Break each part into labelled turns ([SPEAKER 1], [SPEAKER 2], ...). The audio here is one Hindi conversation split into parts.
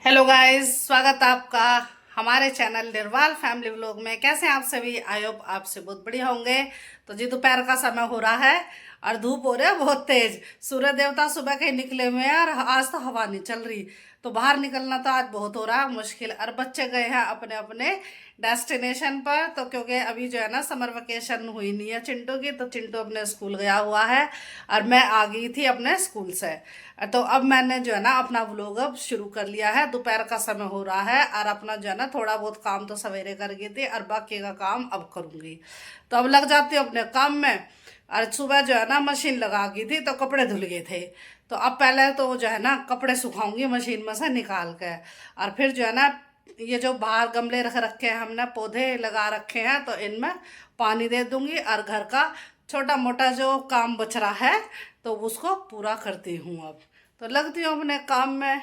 [SPEAKER 1] हेलो गाइस, स्वागत है आपका हमारे चैनल निर्वाल फैमिली व्लॉग में। कैसे हैं आप सभी? आई होप आप से बहुत बढ़िया होंगे। तो जी दोपहर का समय हो रहा है और धूप हो रहा है बहुत तेज। सूर्य देवता सुबह के निकले हुए हैं और आज तो हवा नहीं चल रही, तो बाहर निकलना तो आज बहुत हो रहा है मुश्किल। और बच्चे गए हैं अपने अपने डेस्टिनेशन पर, तो क्योंकि अभी जो है ना समर वेकेशन हुई नहीं है चिंटू की, तो चिंटू अपने स्कूल गया हुआ है और मैं आ गई थी अपने स्कूल से। तो अब मैंने जो है ना अपना व्लॉग अब शुरू कर लिया है। दोपहर का समय हो रहा है और अपना जो है ना थोड़ा बहुत काम तो सवेरे कर गई थी और बाकी का काम अब करूँगी। तो अब लग जाती हूँ अपने काम में। और सुबह जो है ना मशीन लगा गई थी तो कपड़े धुल गए थे, तो अब पहले तो जो है ना कपड़े सुखाऊंगी मशीन में से निकाल के। और फिर जो है ना ये जो बाहर गमले रख रखे हैं हमने, पौधे लगा रखे हैं, तो इनमें पानी दे दूंगी और घर का छोटा मोटा जो काम बच रहा है तो उसको पूरा करती हूँ। अब तो लगती हूँ अपने काम में।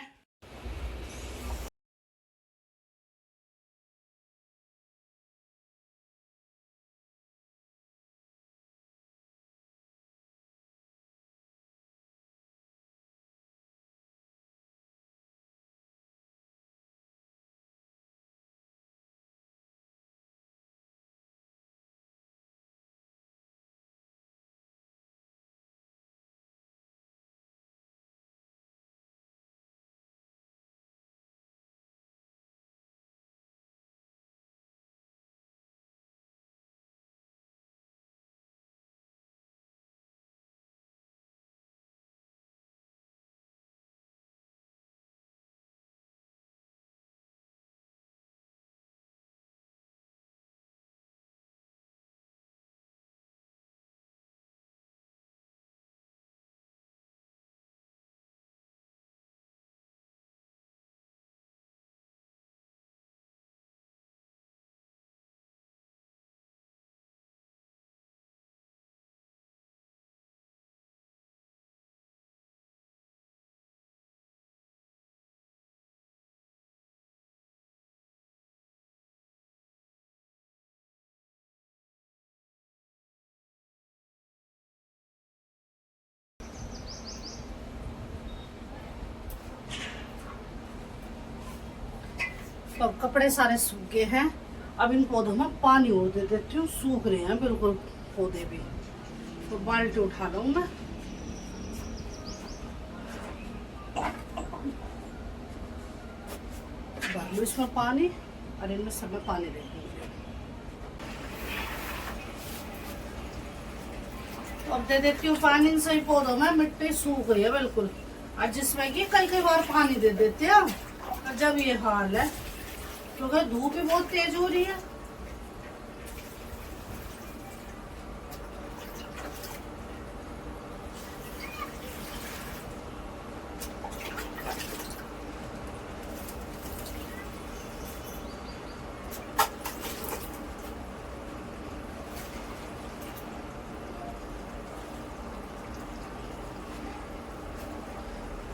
[SPEAKER 1] तो अब कपड़े सारे सूख गए हैं। अब इन पौधों में पानी और दे देती हूँ, सूख रहे हैं बिल्कुल पौधे भी। तो बाल्टी उठा लूँ मैं, भर लूँ इसमें पानी और इनमें सब में पानी दे दूँगी। तो अब दे देती हूँ पानी इन सभी पौधों में। मिट्टी सूख रही है बिल्कुल, और जिसमें कि कई कई बार पानी दे देते हैं। और जब ये हाल है क्योंकि धूप भी बहुत तेज हो रही है।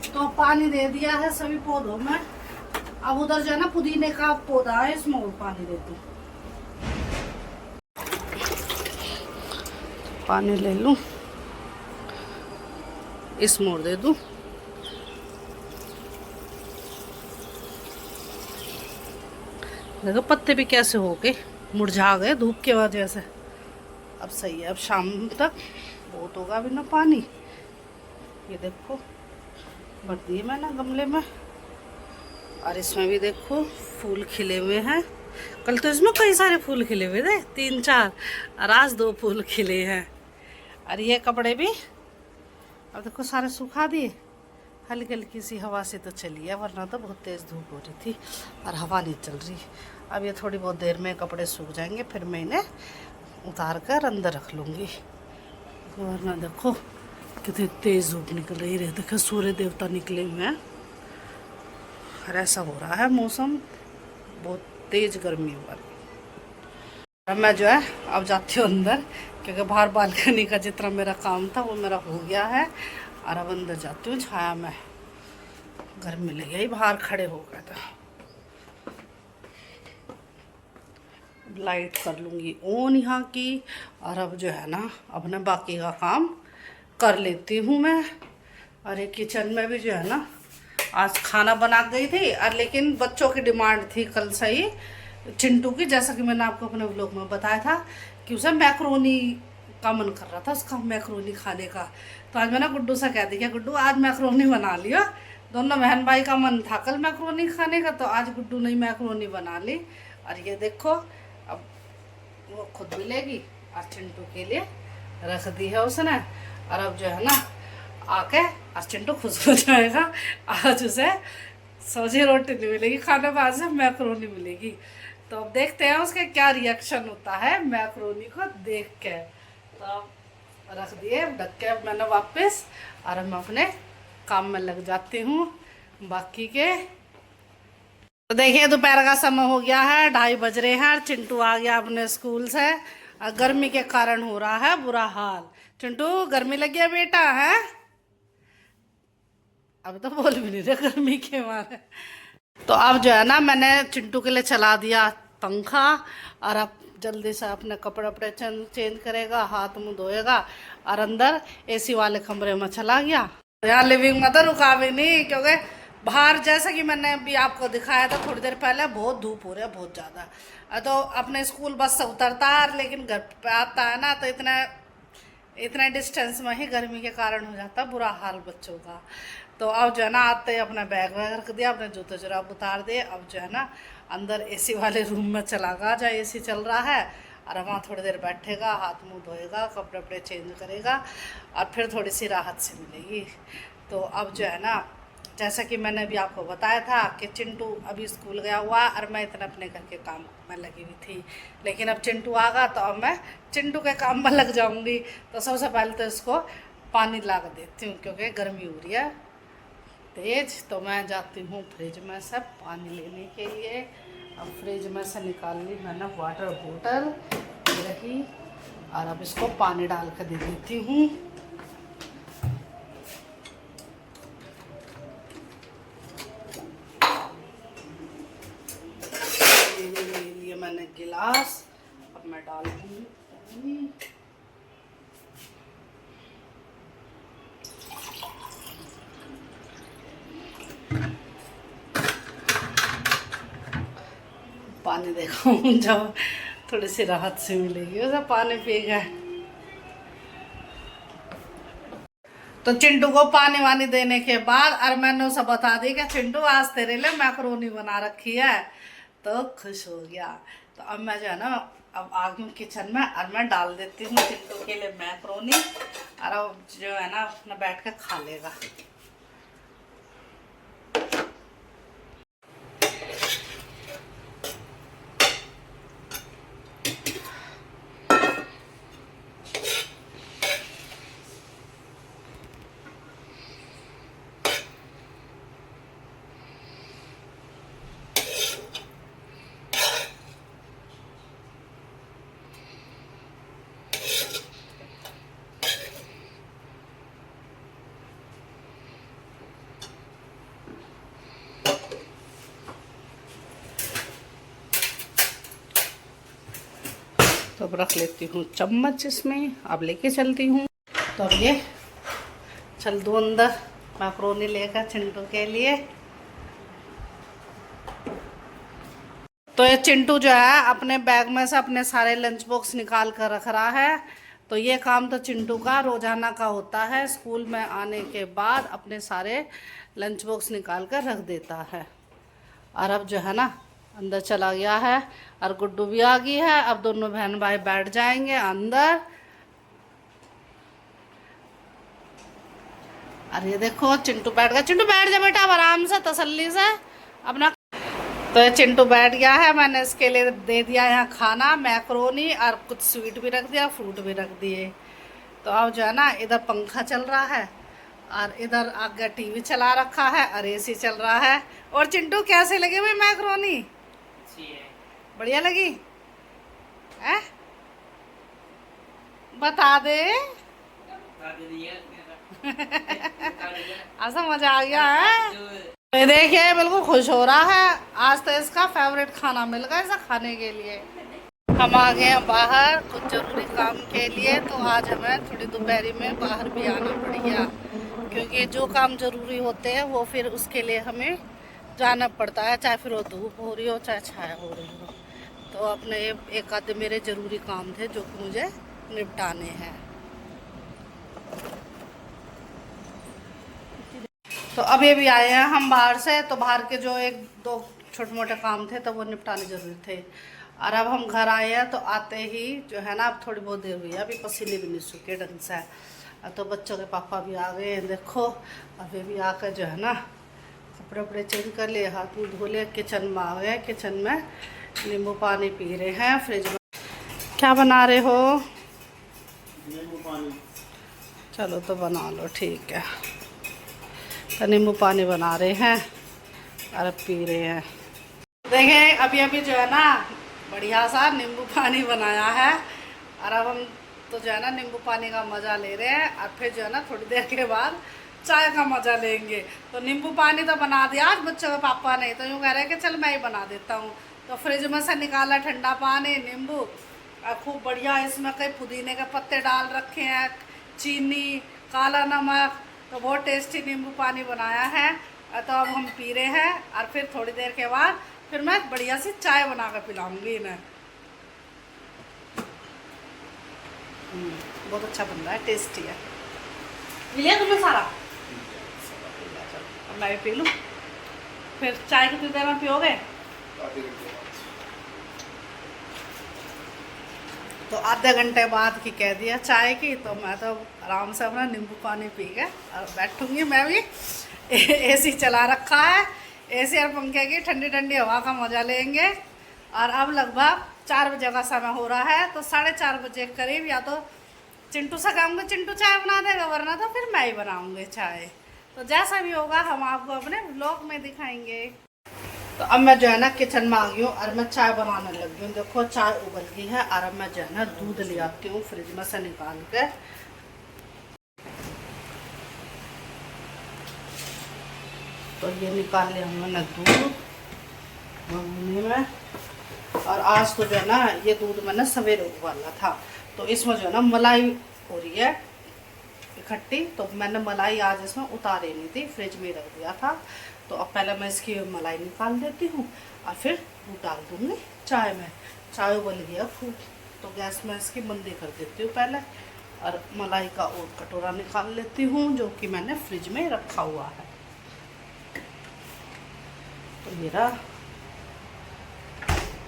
[SPEAKER 1] तो पानी दे दिया है सभी पौधों में। अब उधर जो है ना पुदीने का पौधा है, इसमें और पानी देती हूँ। पानी ले लूं, इसमें और दे दूं। देखो पत्ते भी कैसे हो गए, मुरझा गए धूप की वजह से। अब सही है, अब शाम तक बहुत होगा अभी ना पानी। ये देखो भर दिए मैंने गमले में, और इसमें भी देखो फूल खिले हुए हैं। कल तो इसमें कई सारे फूल खिले हुए थे, 3-4, और आज 2 फूल खिले हैं। और ये कपड़े भी अब देखो सारे सुखा दिए। हल्की हल्की सी हवा से तो चली है, वरना तो बहुत तेज़ धूप हो रही थी और हवा नहीं चल रही। अब ये थोड़ी बहुत देर में कपड़े सूख जाएंगे, फिर मैं इन्हें उतार कर अंदर रख लूँगी। वरना देखो कितनी तेज़ धूप निकल रही है। देखो सूर्य देवता निकले हुए हैं और ऐसा हो रहा है मौसम, बहुत तेज़ गर्मी हो रही है। अब मैं जो है अब जाती हूँ अंदर, क्योंकि बाहर बालकनी का जितना मेरा काम था वो मेरा हो गया है। और अब अंदर जाती हूँ छाया में, गर्मी लग गई बाहर खड़े हो गए थे। लाइट कर लूँगी ऑन यहाँ की, और अब जो है ना अपने बाकी का काम कर लेती हूँ मैं। और एक किचन में भी जो है ना आज खाना बना गई थी और लेकिन बच्चों की डिमांड थी कल से ही चिंटू की, जैसा कि मैंने आपको अपने व्लॉग में बताया था कि उसे मैक्रोनी का मन कर रहा था उसका मैक्रोनी खाने का। तो आज मैंने गुड्डू से कह दिया गुड्डू आज मैक्रोनी बना लियो। दोनों बहन भाई का मन था कल मैक्रोनी खाने का, तो आज गुड्डू ने मैक्रोनी बना ली। और ये देखो अब वो खुद भी लेगी और चिंटू के लिए रख दी है उसने। और अब जो है ना आके और चिंटू खुश हो जाएगा। आज उसे सब्जी रोटी नहीं मिलेगी खाने में, आज से मैक्रोनी मिलेगी। तो अब देखते हैं उसके क्या रिएक्शन होता है मैक्रोनी को देख के। तो अब रख दिए ढक के मैंने वापस, और मैं अपने काम में लग जाती हूँ बाकी के। तो देखिए दोपहर का समय हो गया है, 2:30 बज रहे हैं और चिंटू आ गया अपने स्कूल से। गर्मी के कारण हो रहा है बुरा हाल। चिंटू गर्मी लगी है बेटा? है अब तो बोल भी नहीं रहे गर्मी के मारे। तो अब जो है ना मैंने चिंटू के लिए चला दिया पंखा, और अब जल्दी से अपने कपड़े वपड़े चेंज करेगा, हाथ मुंह धोएगा और अंदर एसी वाले कमरे में चला गया। यहाँ लिविंग में तो रुका भी नहीं, क्योंकि बाहर जैसा कि मैंने अभी आपको दिखाया था थोड़ी देर पहले बहुत धूप हो रही है बहुत ज़्यादा। तो अपने स्कूल बस से उतरता है लेकिन घर पे आता है ना तो इतना डिस्टेंस में ही गर्मी के कारण हो जाता है बुरा हाल बच्चों का। तो अब जो है ना आते ही अपना बैग वैग रख दिया, अपने जूते जुराब उतार दिए। अब जो है ना अंदर एसी वाले रूम में चला गया जहाँ एसी चल रहा है, और वहाँ थोड़ी देर बैठेगा, हाथ मुंह धोएगा, कपड़े वपड़े चेंज करेगा और फिर थोड़ी सी राहत से मिलेगी। तो अब जो है ना जैसा कि मैंने अभी आपको बताया था कि चिंटू अभी स्कूल गया हुआ और मैं इतना अपने घर के काम में लगी हुई थी, लेकिन अब चिंटू आ गया तो अब मैं चिंटू के काम में लग जाऊंगी। तो सबसे पहले तो इसको पानी ला कर देती हूँ क्योंकि गर्मी हो रही है तेज। तो मैं जाती हूँ फ्रिज में से पानी लेने के लिए। अब फ्रिज में से निकाल ली मैंने वाटर बोतल रही, और अब इसको पानी डाल कर दे देती हूँ। ये मैंने गिलास, अब मैं डाल दूँगी पानी। पानी देखो जब थोड़ी सी राहत से मिलेगी वैसा पानी पिएगा। तो चिंटू को पानी वानी देने के बाद और मैंने उसे बता दी कि चिंटू आज तेरे लिए मैक्रोनी बना रखी है, तो खुश हो गया। तो अब मैं जो है ना अब आ गई हूँ किचन में और मैं डाल देती हूँ चिंटू के लिए मैक्रोनी, और अब जो है ना अपना बैठ कर खा लेगा। तो अब रख लेती हूँ चम्मच इसमें, अब लेके चलती हूँ। तो अब ये चल दो अंदर मैक्रोनी लेकर चिंटू के लिए। तो ये चिंटू जो है अपने बैग में से अपने सारे लंच बॉक्स निकाल कर रख रहा है। तो ये काम तो चिंटू का रोजाना का होता है, स्कूल में आने के बाद अपने सारे लंच बॉक्स निकाल कर रख देता है। और अब जो है ना अंदर चला गया है और गुड्डू भी आ गई है। अब दोनों बहन भाई बैठ जाएंगे अंदर। अरे ये देखो चिंटू बैठ गया। चिंटू बैठ जा बेटा आराम से तसल्ली से अपना। तो ये चिंटू बैठ गया है, मैंने इसके लिए दे दिया यहाँ खाना मैक्रोनी और कुछ स्वीट भी रख दिया, फ्रूट भी रख दिए। तो अब जो है ना इधर पंखा चल रहा है और इधर आगे टीवी चला रखा है और एसी चल रहा है। और चिंटू कैसे लगे भाई मैक्रोनी? बढ़िया लगी है? बता दे। ऐसा मजा आ गया है। ये देखिए बिल्कुल खुश हो रहा है, आज तो इसका फेवरेट खाना मिल गया इसे खाने के लिए। हम आ गए हैं बाहर कुछ जरूरी काम के लिए, तो आज हमें थोड़ी दोपहरी में बाहर भी आना पड़ गया क्योंकि जो काम ज़रूरी होते हैं वो फिर उसके लिए हमें जाना पड़ता है, चाहे फिर वो धूप हो रही हो चाहे छाया हो रही हो। तो अपने एक आधे मेरे ज़रूरी काम थे जो कि मुझे निपटाने हैं। तो अभी भी आए हैं हम बाहर से, तो बाहर के जो एक दो छोटे मोटे काम थे तो वो निपटाने जरूरी थे। और अब हम घर आए हैं, तो आते ही जो है ना, अब थोड़ी बहुत देर हुई है, अभी पसीने भी नहीं सूखे ढंग से। तो बच्चों के पापा भी आ गए हैं, देखो। अभी भी आकर जो है ना कपड़े वपड़े चेंज कर लिए, हाथ मुँह धो लिए, किचन में आ गए। किचन में नींबू पानी पी रहे हैं। फ्रिज में क्या बना रहे हो?
[SPEAKER 2] नींबू पानी।
[SPEAKER 1] चलो तो बना लो, ठीक है। तो नींबू पानी बना रहे हैं और पी रहे हैं। देखें अभी अभी जो है ना बढ़िया सा नींबू पानी बनाया है, और अब हम तो जो है ना नींबू पानी का मज़ा ले रहे हैं, और फिर जो है ना थोड़ी देर के बाद चाय का मज़ा लेंगे। तो नींबू पानी तो बना दिया आज बच्चों के पापा ने, तो यूँ कह रहे हैं कि चल मैं ही बना देता हूँ। तो फ्रिज में से निकाला ठंडा पानी, नींबू, और खूब बढ़िया इसमें कई पुदीने के पत्ते डाल रखे हैं, चीनी, काला नमक, तो बहुत टेस्टी नींबू पानी बनाया है। तो अब हम पी रहे हैं, और फिर थोड़ी देर के बाद फिर मैं बढ़िया सी चाय बना कर पिलाऊंगी इन्हें। बहुत अच्छा बन रहा है, टेस्टी है। लिया तुमने सारा? अब मैं भी पी लूँ। फिर चाय कितनी देर में पियोगे? तो आधे घंटे बाद की कह दिया चाय की, तो मैं तो आराम से अपना नींबू पानी पी के और बैठूंगी। मैं भी एसी चला रखा है, एसी और पंखे की ठंडी ठंडी हवा का मज़ा लेंगे। और अब लगभग 4 बजे का समय हो रहा है, तो 4:30 बजे करीब या तो चिंटू से कहूँगी चिंटू चाय बना देगा, वरना तो फिर मैं ही बनाऊँगी चाय। तो जैसा भी होगा हम आपको अपने व्लॉग में दिखाएंगे। तो अब मैं जो है ना किचन में आ गई हूँ और मैं चाय बनाने लगी हूँ। देखो चाय उबल गई है, और अब मैं जो है ना दूध ले आती हूँ फ्रिज में से निकाल के। तो ये निकाल लिया हमने दूध मम्मी में। और आज तो जो है ना ये दूध मैंने सवेरे उबाला था, तो इसमें जो है ना मलाई हो रही है इकट्ठी। तो मैंने मलाई आज इसमें उतारी नहीं थी, फ्रिज में रख दिया था। तो अब पहले मैं इसकी मलाई निकाल देती हूँ और फिर दूध डाल दूँगी चाय में। चाय उबल गया खूब, तो गैस में इसकी बंदी कर देती हूँ पहले, और मलाई का और कटोरा निकाल लेती हूँ जो कि मैंने फ्रिज में रखा हुआ है। तो मेरा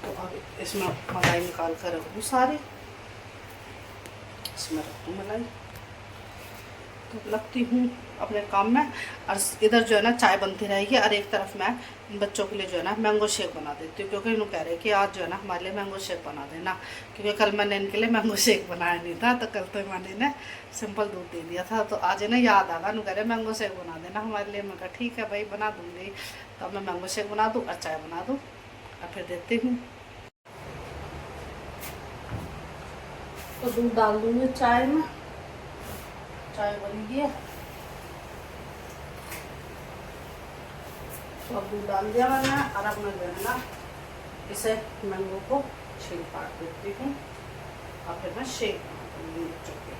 [SPEAKER 1] तो अब इसमें मलाई निकाल कर रख दूँ सारी, इसमें रख दूँ मलाई। तो लगती हूँ अपने काम में, और इधर जो है ना चाय बनती रहेगी, और एक तरफ मैं बच्चों के लिए जो है ना मैंगो शेक बना देती हूँ। क्योंकि इन्होंने कह रहे हैं कि आज जो है ना हमारे लिए मैंगो शेक बना देना, क्योंकि कल मैंने इनके लिए मैंगो शेक बनाया नहीं था। तो कल तो मैंने इन्हें सिंपल दूध दे दिया था, तो आज इन्हें याद आ गया, इन्होंने कह रहे मैंगो शेक बना देना हमारे लिए। मैं कहा ठीक है भाई बना दूँगी। तो अब मैं मैंगो शेक बना दूँ और चाय बना दूँ और फिर देती हूँ। तो दूध डाल दूँगी चाय में, चाय बन गई है। तो अब दूध डाल दिया मैंने, और अब मैं जो है ना इसे मैंगो को छील काट देती हूँ, और फिर मैं शेक बना दूँगी बच्चों के लिए।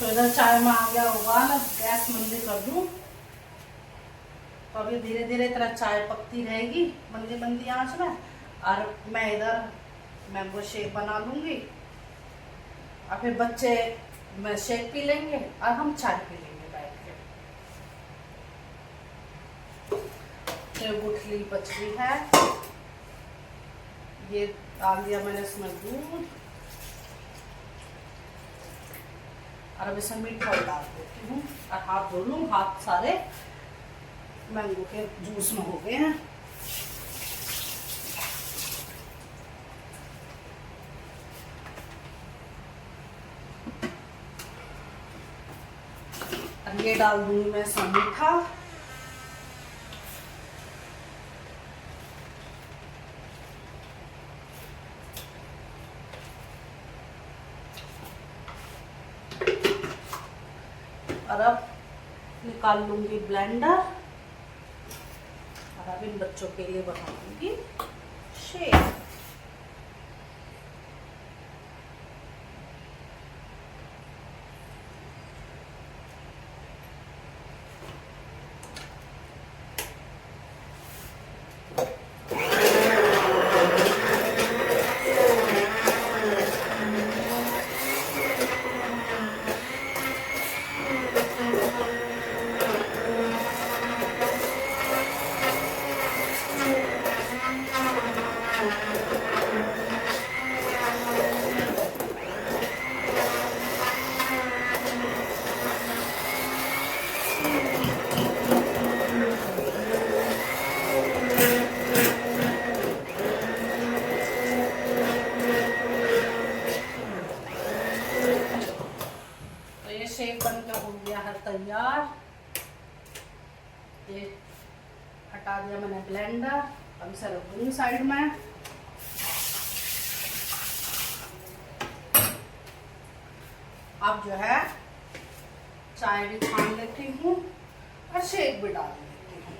[SPEAKER 1] तो इधर चाय में आ गया उबाल, अब गैस मंदी कर दूँ। तो अभी धीरे धीरे तरह चाय पकती रहेगी मंदी मंदी आंच में, और मैं इधर मैंगो शेक बना लूँगी, और फिर बच्चे मैं शेक पी लेंगे और हम चाय पी लेंगे बैठ के। फिर गुठली बच गई है, ये डाल दिया मैंने इसमें दूध, और अब इसमें मीठा डाल देती हूँ, और हाथ धो लूँ। हाथ सारे मैंगो के जूस में हो गए हैं। ये डाल दूंगी मैं इसमें मीठा। और अब निकाल लूंगी ब्लेंडर और अब इन बच्चों के लिए बनाऊंगी शेक। शेक बन के हो गया है तैयार। ये हटा दिया मैंने ब्लेंडर, अब इसे रख दूंगी साइड में। अब जो है चाय भी छान लेती हूँ और शेक भी डाल लेती हूँ।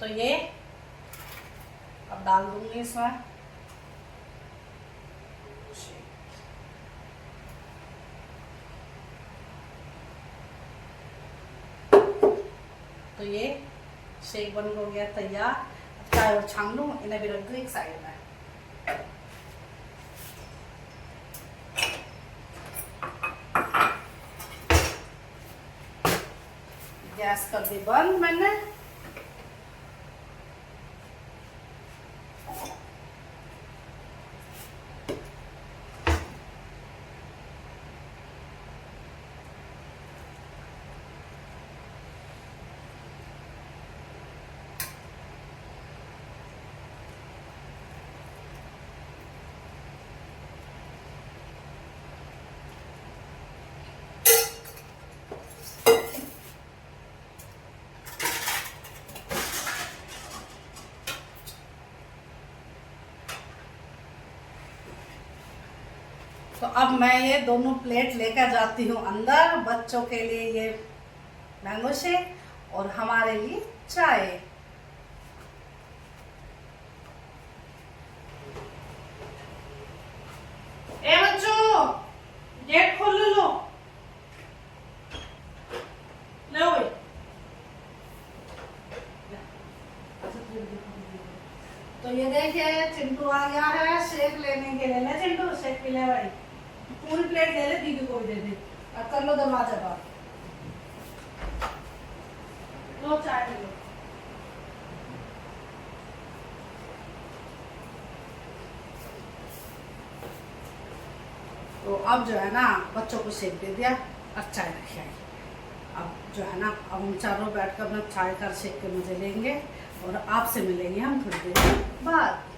[SPEAKER 1] तो ये अब डाल दूंगी इसमें तो ये शेक बन हो गया तैयार। अब चाय और छान लूँ, इन्हें भी रख दूँ एक साइड में। गैस कर दी बंद मैंने। तो अब मैं ये दोनों प्लेट लेकर जाती हूँ अंदर। बच्चों के लिए ये मैंगो शेक और हमारे लिए चाय। ए बच्चों, गेट खोल लो। लो भाई। तो ये देखिए चिंटू आ गया है शेक लेने के लिए। ले चिंटू शेक पी ले भाई। पूरी प्लेट ले ले, दीदी को भी दे दे। अब कर लो दरवाजा पर। लो चाय लो। तो अब जो है ना बच्चों को शेक दे दिया और चाय रखी आई। अब जो है ना अब हम चारों बैठ कर अपना चाय का शेक के मजे लेंगे और आपसे मिलेंगे हम थोड़ी देर बाद।